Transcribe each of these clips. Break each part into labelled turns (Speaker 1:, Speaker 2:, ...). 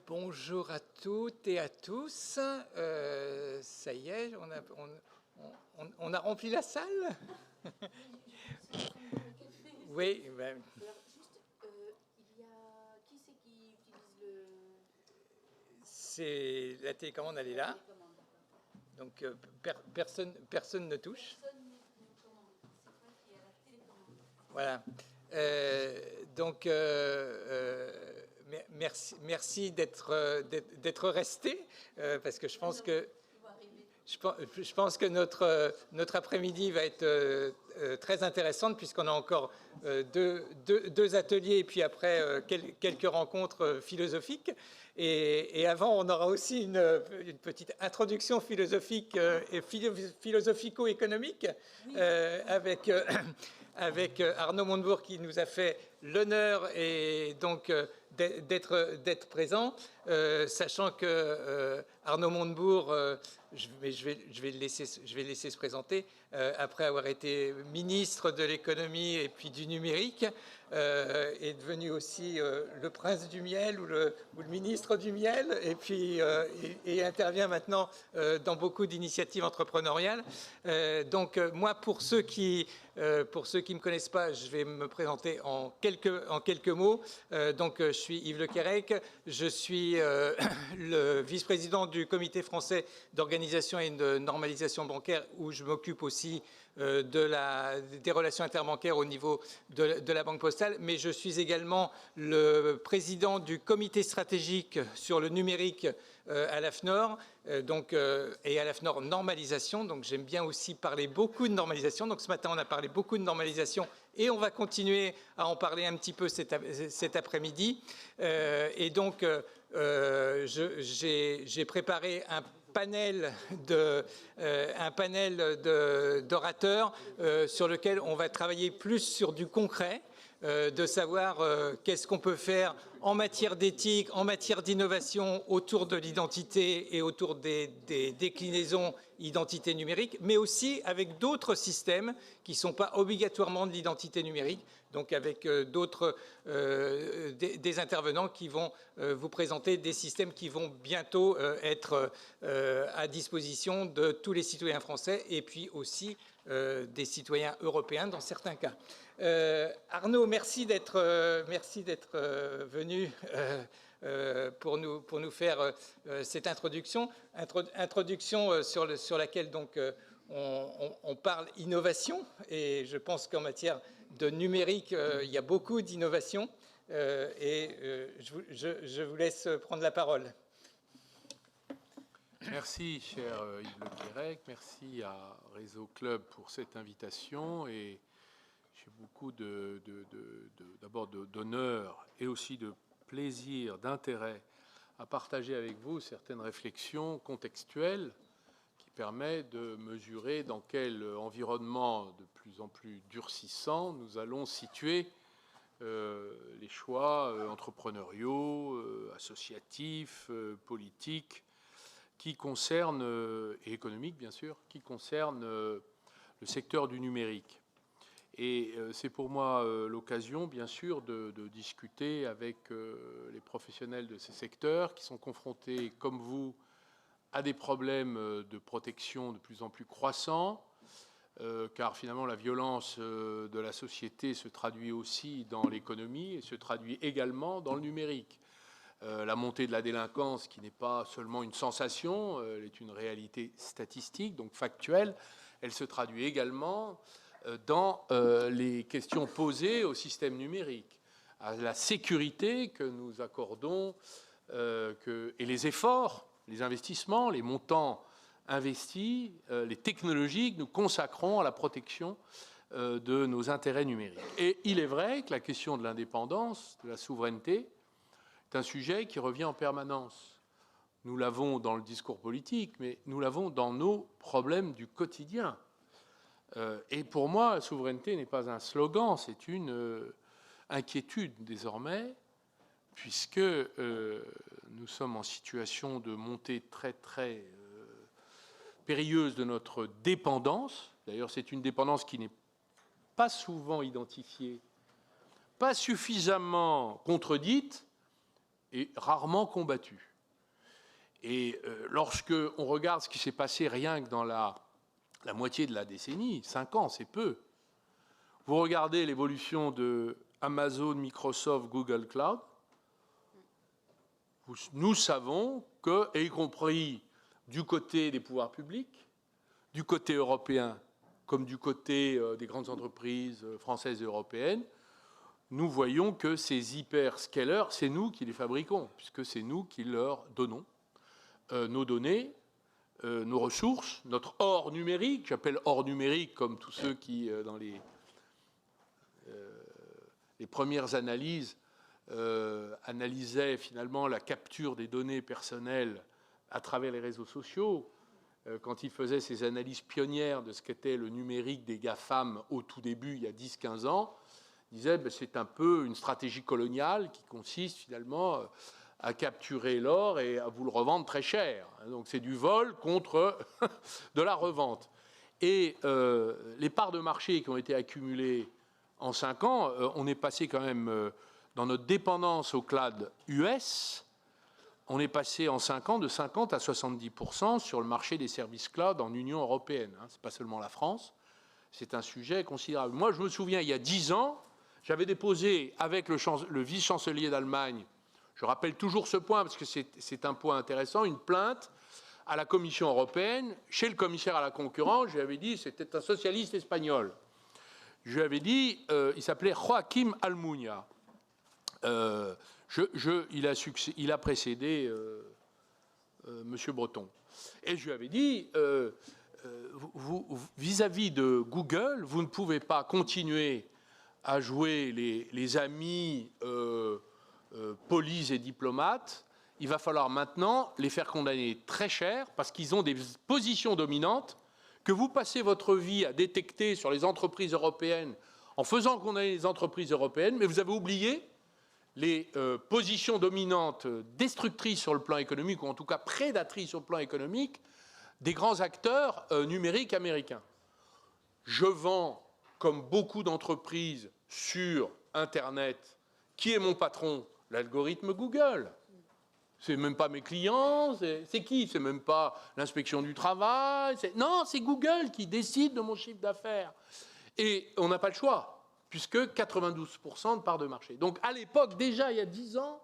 Speaker 1: Bonjour à toutes et à tous. Ça y est, on a rempli la salle. Oui. Ben...
Speaker 2: Alors, juste, il y a... Qui c'est qui utilise le...
Speaker 1: C'est la télécommande, elle est là. Donc, personne ne touche.
Speaker 2: Personne ne commande. C'est toi qui as la télécommande.
Speaker 1: Voilà. Donc, merci d'être resté, parce que je pense que... Je pense que notre après-midi va être très intéressante puisqu'on a encore deux ateliers et puis après quelques rencontres philosophiques. Et avant, on aura aussi une petite introduction philosophique et philosophico-économique avec Arnaud Montebourg qui nous a fait l'honneur et donc d'être présent, sachant que Arnaud Montebourg, je vais le laisser se présenter, après avoir été ministre de l'économie et puis du numérique, est devenu aussi le prince du miel ou le ministre du miel, et puis et intervient maintenant dans beaucoup d'initiatives entrepreneuriales. Donc moi, pour ceux qui me connaissent pas, je vais me présenter en quelques mots. Donc je suis Yves Le Quérec, je suis le vice-président du comité français d'organisation et de normalisation bancaire, où je m'occupe aussi des relations interbancaires au niveau de la Banque Postale, mais je suis également le président du comité stratégique sur le numérique à l'AFNOR, et à l'AFNOR normalisation, donc j'aime bien aussi parler beaucoup de normalisation. Donc ce matin on a parlé beaucoup de normalisation et on va continuer à en parler un petit peu cet après-midi. Et donc j'ai préparé un panel d'orateurs sur lequel on va travailler plus sur du concret, de savoir qu'est-ce qu'on peut faire en matière d'éthique, en matière d'innovation autour de l'identité et autour des déclinaisons identité numérique, mais aussi avec d'autres systèmes qui ne sont pas obligatoirement de l'identité numérique, donc avec des intervenants qui vont vous présenter des systèmes qui vont bientôt être à disposition de tous les citoyens français et puis aussi des citoyens européens dans certains cas. Arnaud, merci d'être venu pour nous faire cette introduction sur laquelle donc on parle innovation, et je pense qu'en matière de numérique il y a beaucoup d'innovation, et je vous laisse prendre la parole.
Speaker 3: Merci, cher Yves Le Quérec. Merci à Réseau Club pour cette invitation. Et j'ai beaucoup d'abord d'honneur et aussi de plaisir, d'intérêt à partager avec vous certaines réflexions contextuelles qui permettent de mesurer dans quel environnement de plus en plus durcissant nous allons situer les choix entrepreneuriaux, associatifs, politiques, qui concernent, et économiques bien sûr, qui concernent le secteur du numérique. Et c'est pour moi l'occasion, bien sûr, de discuter avec les professionnels de ces secteurs qui sont confrontés, comme vous, à des problèmes de protection de plus en plus croissants, car finalement la violence de la société se traduit aussi dans l'économie et se traduit également dans le numérique. La montée de la délinquance, qui n'est pas seulement une sensation, elle est une réalité statistique, donc factuelle, elle se traduit également dans les questions posées au système numérique, à la sécurité que nous accordons, et les efforts, les investissements, les montants investis, les technologies que nous consacrons à la protection de nos intérêts numériques. Et il est vrai que la question de l'indépendance, de la souveraineté, est un sujet qui revient en permanence. Nous l'avons dans le discours politique, mais nous l'avons dans nos problèmes du quotidien. Et pour moi, la souveraineté n'est pas un slogan, c'est une inquiétude désormais, puisque nous sommes en situation de montée très très périlleuse de notre dépendance. D'ailleurs, c'est une dépendance qui n'est pas souvent identifiée pas suffisamment contredite et rarement combattue. Et lorsque on regarde ce qui s'est passé rien que dans la moitié de la décennie, 5 ans, c'est peu. Vous regardez l'évolution de Amazon, Microsoft, Google Cloud, nous savons que, et y compris du côté des pouvoirs publics, du côté européen comme du côté des grandes entreprises françaises et européennes, nous voyons que ces hyperscalers, c'est nous qui les fabriquons, puisque c'est nous qui leur donnons nos données, nos ressources, notre or numérique. J'appelle or numérique comme tous ceux qui, dans les premières analyses, analysaient finalement la capture des données personnelles à travers les réseaux sociaux. Quand ils faisaient ces analyses pionnières de ce qu'était le numérique des GAFAM au tout début, il y a 10-15 ans, ils disaient que c'est un peu une stratégie coloniale qui consiste finalement à capturer l'or et à vous le revendre très cher. Donc c'est du vol contre de la revente. Et les parts de marché qui ont été accumulées en 5 ans, on est passé quand même dans notre dépendance au cloud US, on est passé en 5 ans de 50 à 70% sur le marché des services cloud en Union européenne. Ce n'est pas seulement la France, c'est un sujet considérable. Moi, je me souviens, il y a 10 ans, j'avais déposé avec le vice-chancelier d'Allemagne, je rappelle toujours ce point parce que c'est un point intéressant, une plainte à la Commission européenne, chez le commissaire à la concurrence. Je lui avais dit, c'était un socialiste espagnol. Je lui avais dit, il s'appelait Joaquim Almunia. Il a précédé M. Breton. Et je lui avais dit, vis-à-vis de Google, vous ne pouvez pas continuer à jouer les amis polis et diplomates. Il va falloir maintenant les faire condamner très cher parce qu'ils ont des positions dominantes que vous passez votre vie à détecter sur les entreprises européennes en faisant condamner les entreprises européennes, mais vous avez oublié les positions dominantes destructrices sur le plan économique, ou en tout cas prédatrices sur le plan économique, des grands acteurs numériques américains. Je vends, comme beaucoup d'entreprises, sur Internet. Qui est mon patron? L'algorithme Google. C'est même pas mes clients, c'est qui? C'est même pas l'inspection du travail. Non, c'est Google qui décide de mon chiffre d'affaires. Et on n'a pas le choix, puisque 92% de part de marché. Donc à l'époque, déjà il y a 10 ans,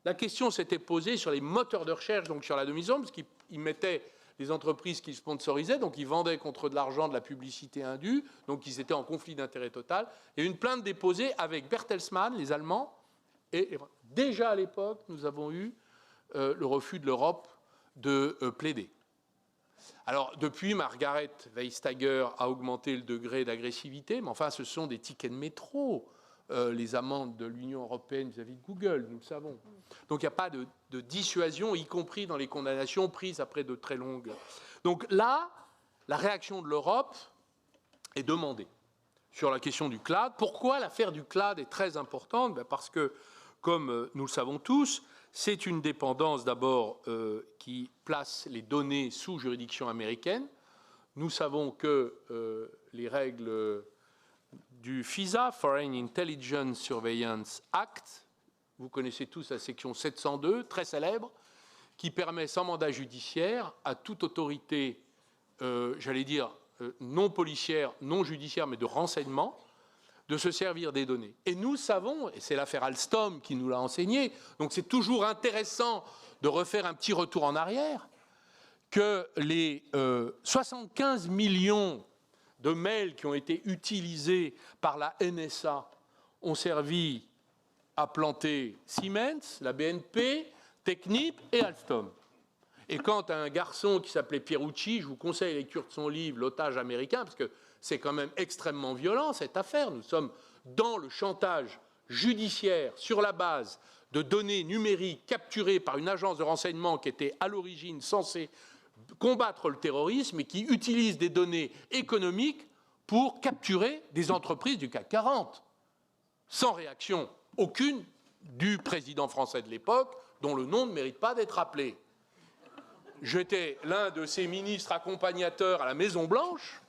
Speaker 3: la question s'était posée sur les moteurs de recherche, donc sur la demi-zone, parce qu'ils mettaient les entreprises qu'ils sponsorisaient, donc ils vendaient contre de l'argent de la publicité indue, donc ils étaient en conflit d'intérêt total. Et une plainte déposée avec Bertelsmann, les Allemands, et déjà à l'époque, nous avons eu le refus de l'Europe de plaider. Alors, depuis, Margaret Vestager a augmenté le degré d'agressivité, mais enfin, ce sont des tickets de métro, les amendes de l'Union européenne vis-à-vis de Google, nous le savons. Donc, il n'y a pas de dissuasion, y compris dans les condamnations prises après de très longues. Donc là, la réaction de l'Europe est demandée sur la question du cloud. Pourquoi l'affaire du cloud est très importante? Parce que, comme nous le savons tous, c'est une dépendance d'abord qui place les données sous juridiction américaine. Nous savons que les règles du FISA, Foreign Intelligence Surveillance Act, vous connaissez tous la section 702, très célèbre, qui permet sans mandat judiciaire à toute autorité, j'allais dire, non policière, non judiciaire, mais de renseignement, de se servir des données. Et nous savons, et c'est l'affaire Alstom qui nous l'a enseigné, donc c'est toujours intéressant de refaire un petit retour en arrière, que les 75 millions de mails qui ont été utilisés par la NSA ont servi à planter Siemens, la BNP, Technip et Alstom. Et quand un garçon qui s'appelait Pierucci, je vous conseille la lecture de son livre « L'otage américain », parce que c'est quand même extrêmement violent, cette affaire. Nous sommes dans le chantage judiciaire sur la base de données numériques capturées par une agence de renseignement qui était à l'origine censée combattre le terrorisme et qui utilise des données économiques pour capturer des entreprises du CAC 40, sans réaction aucune du président français de l'époque, dont le nom ne mérite pas d'être appelé. J'étais l'un de ses ministres accompagnateurs à la Maison-Blanche.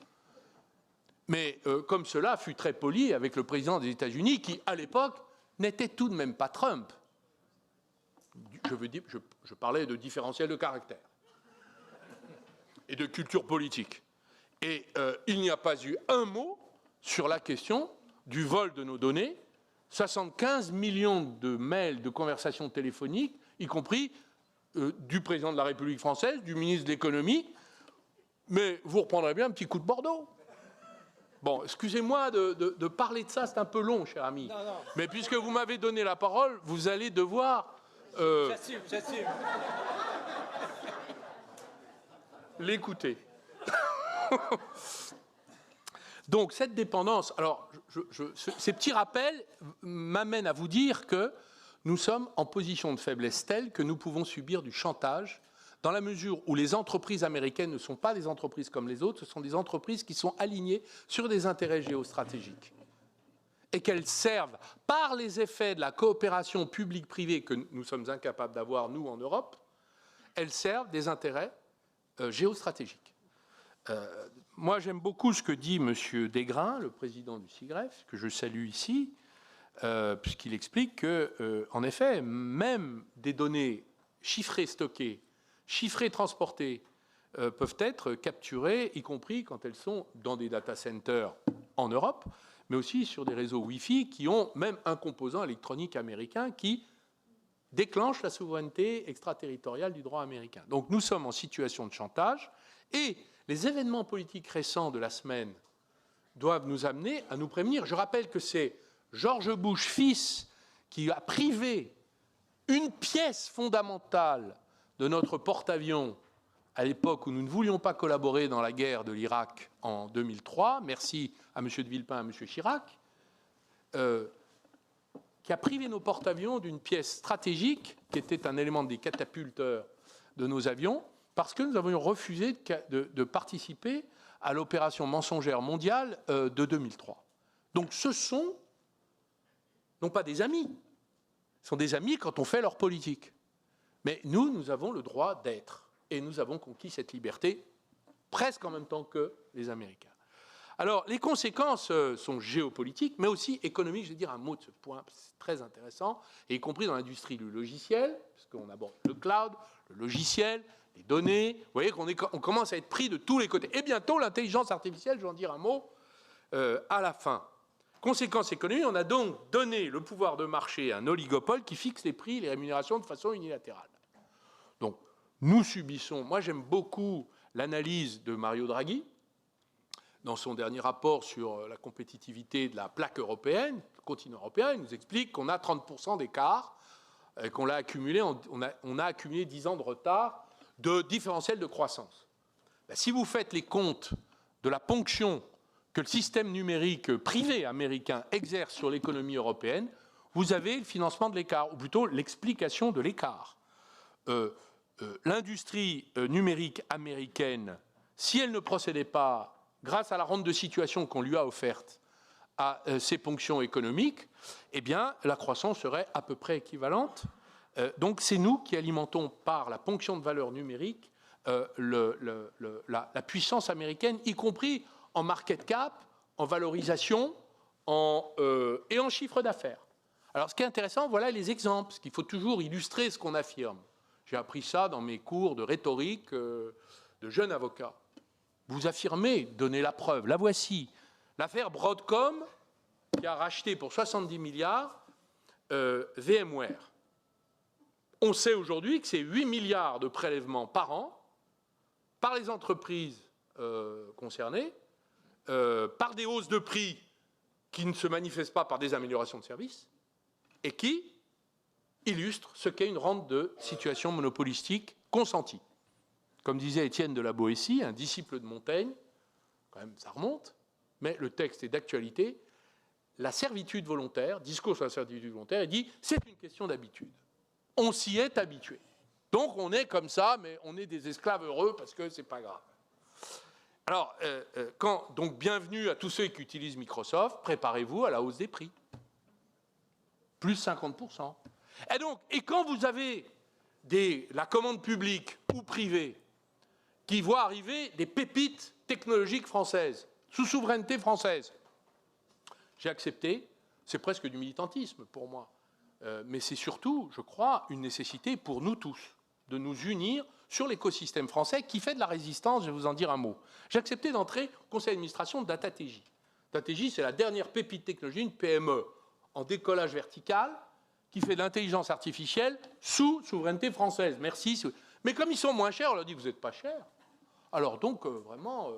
Speaker 3: Mais comme cela fut très poli avec le président des États-Unis, qui, à l'époque, n'était tout de même pas Trump. Je parlais de différentiel de caractère et de culture politique. Et il n'y a pas eu un mot sur la question du vol de nos données, 75 millions de mails, de conversations téléphoniques, y compris du président de la République française, du ministre de l'économie, mais vous reprendrez bien un petit coup de Bordeaux. Bon, excusez-moi de parler de ça, c'est un peu long, cher ami.
Speaker 1: Non, non.
Speaker 3: Mais puisque vous m'avez donné la parole, vous allez devoir...
Speaker 1: J'assume.
Speaker 3: l'écouter. Donc, cette dépendance... Alors, ces petits rappels m'amènent à vous dire que nous sommes en position de faiblesse telle que nous pouvons subir du chantage dans la mesure où les entreprises américaines ne sont pas des entreprises comme les autres, ce sont des entreprises qui sont alignées sur des intérêts géostratégiques et qu'elles servent, par les effets de la coopération publique-privée que nous sommes incapables d'avoir, nous, en Europe, elles servent des intérêts géostratégiques. Moi, j'aime beaucoup ce que dit M. Desgrains, le président du CIGREF, que je salue ici, puisqu'il explique que, en effet, même des données chiffrées stockées, chiffrées transportées, peuvent être capturées, y compris quand elles sont dans des data centers en Europe, mais aussi sur des réseaux Wi-Fi qui ont même un composant électronique américain qui déclenche la souveraineté extraterritoriale du droit américain. Donc nous sommes en situation de chantage et les événements politiques récents de la semaine doivent nous amener à nous prévenir. Je rappelle que c'est George Bush fils qui a privé une pièce fondamentale de notre porte-avions à l'époque où nous ne voulions pas collaborer dans la guerre de l'Irak en 2003, merci à M. de Villepin et à M. Chirac, qui a privé nos porte-avions d'une pièce stratégique qui était un élément des catapulteurs de nos avions, parce que nous avions refusé de participer à l'opération mensongère mondiale de 2003. Donc ce sont non pas des amis, ce sont des amis quand on fait leur politique. Mais nous avons le droit d'être. Et nous avons conquis cette liberté presque en même temps que les Américains. Alors, les conséquences sont géopolitiques, mais aussi économiques. Je vais dire un mot de ce point, c'est très intéressant, et y compris dans l'industrie du logiciel, puisqu'on aborde le cloud, le logiciel, les données. Vous voyez qu'on commence à être pris de tous les côtés. Et bientôt, l'intelligence artificielle, je vais en dire un mot à la fin. Conséquences économiques, on a donc donné le pouvoir de marché à un oligopole qui fixe les prix et les rémunérations de façon unilatérale. Donc, nous subissons... Moi, j'aime beaucoup l'analyse de Mario Draghi dans son dernier rapport sur la compétitivité de la plaque européenne, le continent européen. Il nous explique qu'on a 30% d'écart, qu'on l'a accumulé, on a accumulé 10 ans de retard de différentiel de croissance. Ben, si vous faites les comptes de la ponction que le système numérique privé américain exerce sur l'économie européenne, vous avez le financement de l'écart, ou plutôt l'explication de l'écart. L'industrie numérique américaine, si elle ne procédait pas, grâce à la rente de situation qu'on lui a offerte, à ces ponctions économiques, eh bien, la croissance serait à peu près équivalente. Donc, c'est nous qui alimentons par la ponction de valeur numérique la puissance américaine, y compris en market cap, en valorisation et en chiffre d'affaires. Alors, ce qui est intéressant, voilà les exemples, parce qu'il faut toujours illustrer ce qu'on affirme. J'ai appris ça dans mes cours de rhétorique de jeune avocat. Vous affirmez, donnez la preuve. La voici. L'affaire Broadcom, qui a racheté pour 70 milliards VMware. On sait aujourd'hui que c'est 8 milliards de prélèvements par an par les entreprises concernées, par des hausses de prix qui ne se manifestent pas par des améliorations de services et qui illustre ce qu'est une rente de situation monopolistique consentie. Comme disait Étienne de la Boétie, un disciple de Montaigne, quand même ça remonte, mais le texte est d'actualité, la servitude volontaire, discours sur la servitude volontaire, il dit c'est une question d'habitude. On s'y est habitué. Donc on est comme ça, mais on est des esclaves heureux parce que c'est pas grave. Alors, donc bienvenue à tous ceux qui utilisent Microsoft, préparez-vous à la hausse des prix. Plus 50%. Et quand vous avez la commande publique ou privée qui voit arriver des pépites technologiques françaises, sous souveraineté française. J'ai accepté, c'est presque du militantisme pour moi, mais c'est surtout, je crois, une nécessité pour nous tous de nous unir sur l'écosystème français qui fait de la résistance, je vais vous en dire un mot. J'ai accepté d'entrer au conseil d'administration de DataTJ. DataTJ, c'est la dernière pépite technologique, une PME en décollage vertical qui fait de l'intelligence artificielle sous souveraineté française. Merci. Mais comme ils sont moins chers, on leur dit, vous n'êtes pas cher. Alors donc, vraiment,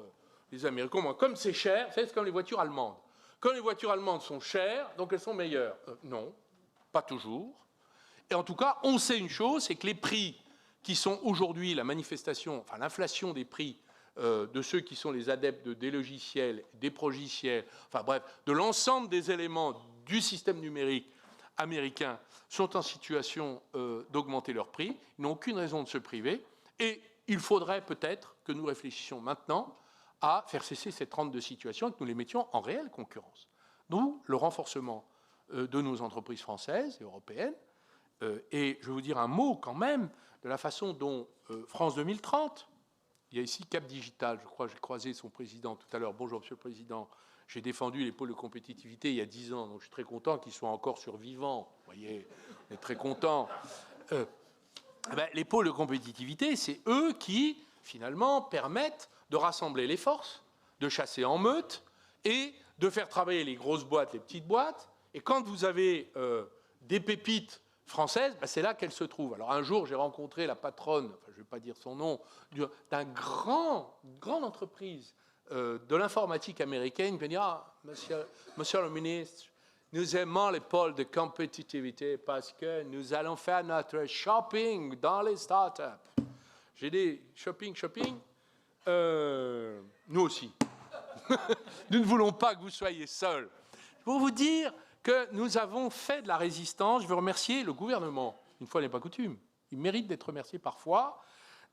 Speaker 3: les Américains, moi, comme c'est cher, c'est comme les voitures allemandes. Quand les voitures allemandes sont chères, donc elles sont meilleures. Non, pas toujours. Et en tout cas, on sait une chose, c'est que les prix qui sont aujourd'hui la manifestation, enfin l'inflation des prix de ceux qui sont les adeptes des logiciels, des progiciels, enfin bref, de l'ensemble des éléments du système numérique américain sont en situation d'augmenter leurs prix. Ils n'ont aucune raison de se priver. Et il faudrait peut-être que nous réfléchissions maintenant à faire cesser cette rente de situation et que nous les mettions en réelle concurrence. D'où le renforcement de nos entreprises françaises et européennes. Et je vais vous dire un mot quand même de la façon dont France 2030, il y a ici Cap Digital, je crois, j'ai croisé son président tout à l'heure. Bonjour, Monsieur le Président. J'ai défendu les pôles de compétitivité il y a 10 ans, donc je suis très content qu'ils soient encore survivants. Vous voyez, on est très content. Les pôles de compétitivité, c'est eux qui, finalement, permettent de rassembler les forces, de chasser en meute et de faire travailler les grosses boîtes, les petites boîtes. Et quand vous avez des pépites françaises, c'est là qu'elles se trouvent. Alors un jour, j'ai rencontré la patronne, enfin, je ne vais pas dire son nom, d'une grande entreprise de l'informatique américaine qui m'a dit « Ah, monsieur le ministre, nous aimons les pôles de compétitivité parce que nous allons faire notre shopping dans les startups. » J'ai dit « Shopping, nous aussi. Nous ne voulons pas que vous soyez seuls. » Pour vous dire que nous avons fait de la résistance. Je veux remercier le gouvernement, une fois n'est pas coutume. Il mérite d'être remercié parfois,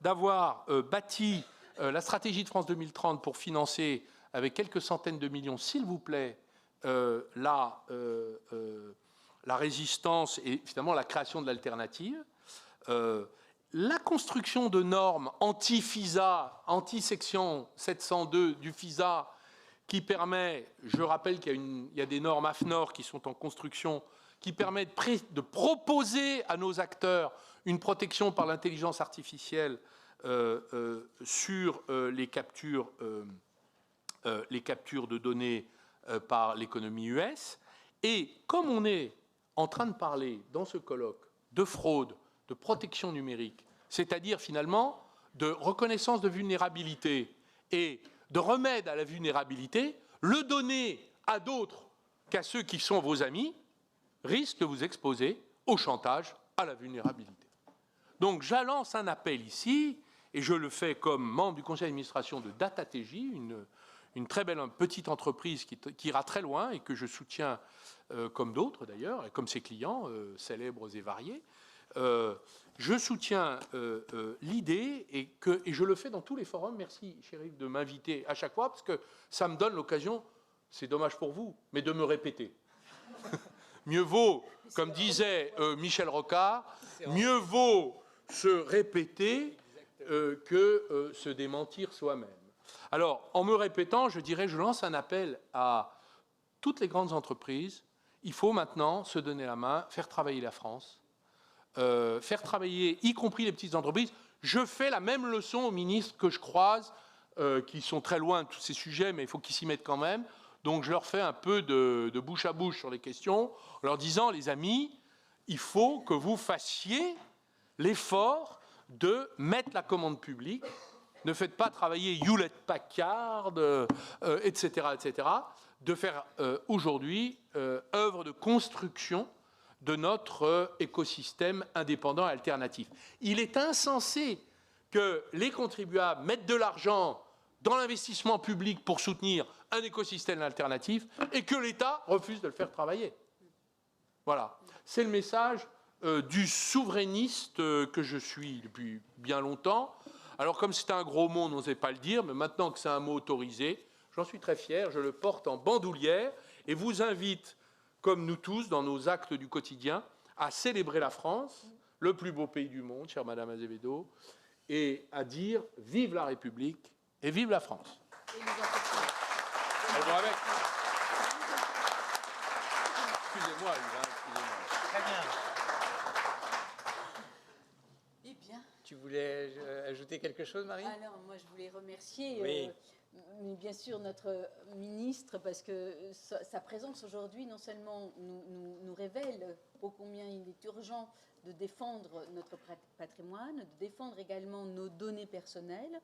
Speaker 3: d'avoir bâti la stratégie de France 2030 pour financer, avec quelques centaines de millions, s'il vous plaît, la résistance et finalement la création de l'alternative. La construction de normes anti-FISA, anti-section 702 du FISA, qui permet, je rappelle qu'il y a des normes AFNOR qui sont en construction, qui permettent de proposer à nos acteurs une protection par l'intelligence artificielle sur les captures de données par l'économie US. Et comme on est en train de parler dans ce colloque de fraude, de protection numérique, c'est-à-dire finalement de reconnaissance de vulnérabilité et de remède à la vulnérabilité, le donner à d'autres qu'à ceux qui sont vos amis risque de vous exposer au chantage, à la vulnérabilité. Donc, je lance un appel ici, et je le fais comme membre du conseil d'administration de DataTJ, une très belle petite entreprise qui ira très loin et que je soutiens comme d'autres d'ailleurs, et comme ses clients célèbres et variés. Je soutiens l'idée et je le fais dans tous les forums. Merci, Chérif, de m'inviter à chaque fois parce que ça me donne l'occasion, c'est dommage pour vous, mais de me répéter. Mieux vaut, comme disait Michel Rocard, mieux vaut se répéter que se démentir soi-même. Alors, en me répétant, je dirais, je lance un appel à toutes les grandes entreprises. Il faut maintenant se donner la main, faire travailler la France, faire travailler, y compris les petites entreprises. Je fais la même leçon aux ministres que je croise, qui sont très loin de tous ces sujets, mais il faut qu'ils s'y mettent quand même. Donc je leur fais un peu de bouche à bouche sur les questions, en leur disant, les amis, il faut que vous fassiez l'effort de mettre la commande publique. Ne faites pas travailler Hewlett-Packard, etc., etc. De faire aujourd'hui œuvre de construction de notre écosystème indépendant et alternatif. Il est insensé que les contribuables mettent de l'argent dans l'investissement public pour soutenir un écosystème alternatif et que l'État refuse de le faire travailler. Voilà. C'est le message du souverainiste que je suis depuis bien longtemps. Alors, comme c'est un gros mot, on n'osait pas le dire, mais maintenant que c'est un mot autorisé, j'en suis très fier, je le porte en bandoulière et vous invite, comme nous tous, dans nos actes du quotidien, à célébrer la France, le plus beau pays du monde, chère Madame Azevedo, et à dire « Vive la République et vive la France ». bon avec. Excusez-moi, Yvan, excusez-moi.
Speaker 1: Très bien.
Speaker 2: Eh bien,
Speaker 1: Tu voulais ajouter quelque chose, Marie?
Speaker 2: alors moi je voulais remercier
Speaker 1: Oui.
Speaker 2: mais bien sûr notre ministre parce que sa présence aujourd'hui non seulement nous révèle ô combien il est urgent de défendre notre patrimoine, de défendre également nos données personnelles.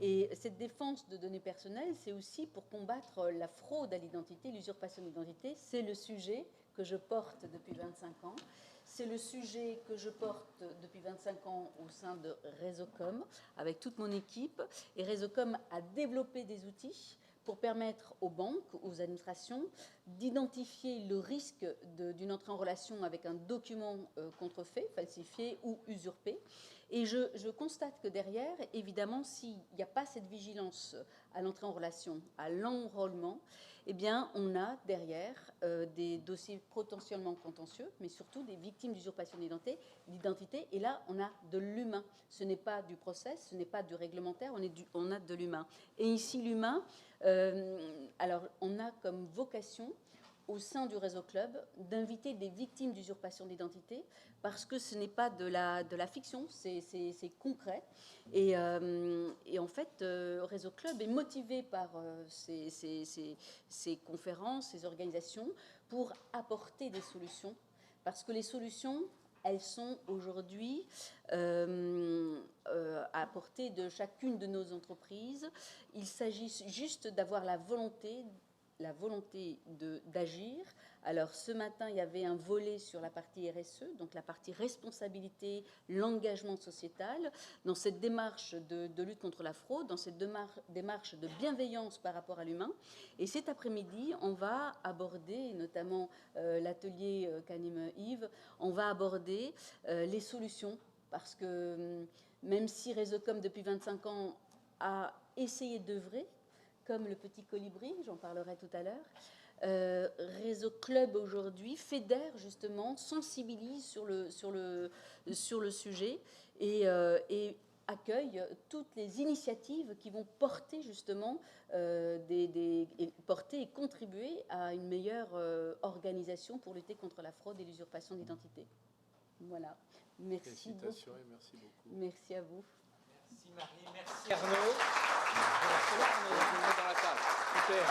Speaker 2: Et cette défense de données personnelles, c'est aussi pour combattre la fraude à l'identité, l'usurpation d'identité. C'est le sujet que je porte depuis 25 ans. C'est le sujet que je porte depuis 25 ans au sein de Réseaucom, avec toute mon équipe. Et Réseaucom a développé des outils pour permettre aux banques, aux administrations, d'identifier le risque d'une entrée en relation avec un document contrefait, falsifié ou usurpé. Et je constate que derrière, évidemment, s'il n'y a pas cette vigilance à l'entrée en relation, à l'enrôlement, eh bien, on a derrière des dossiers potentiellement contentieux, mais surtout des victimes d'usurpation d'identité. Et là, on a de l'humain. Ce n'est pas du process, ce n'est pas du réglementaire, on a de l'humain. Et ici, l'humain, alors, on a comme vocation, au sein du Réseau Club, d'inviter des victimes d'usurpation d'identité, parce que ce n'est pas de la fiction, c'est concret. Et en fait, Réseau Club est motivé par ces conférences, ces organisations, pour apporter des solutions, parce que les solutions, elles sont aujourd'hui à portée de chacune de nos entreprises. Il s'agit juste d'avoir la volonté d'agir. Alors ce matin, il y avait un volet sur la partie RSE, donc la partie responsabilité, l'engagement sociétal, dans cette démarche de lutte contre la fraude, dans cette démarche de bienveillance par rapport à l'humain. Et cet après-midi, on va aborder, notamment l'atelier qu'anime Yves, on va aborder les solutions, parce que même si Réseaucom, depuis 25 ans, a essayé d'œuvrer, comme le petit colibri, j'en parlerai tout à l'heure, Réseau Club aujourd'hui fédère justement, sensibilise sur le sujet et accueille toutes les initiatives qui vont porter justement porter et contribuer à une meilleure organisation pour lutter contre la fraude et l'usurpation d'identité. Voilà. Merci
Speaker 3: Félicitations
Speaker 2: beaucoup.
Speaker 3: et merci beaucoup.
Speaker 2: Merci à vous.
Speaker 1: Merci Marie, merci Arnaud.
Speaker 3: Dans la salle.
Speaker 1: Super.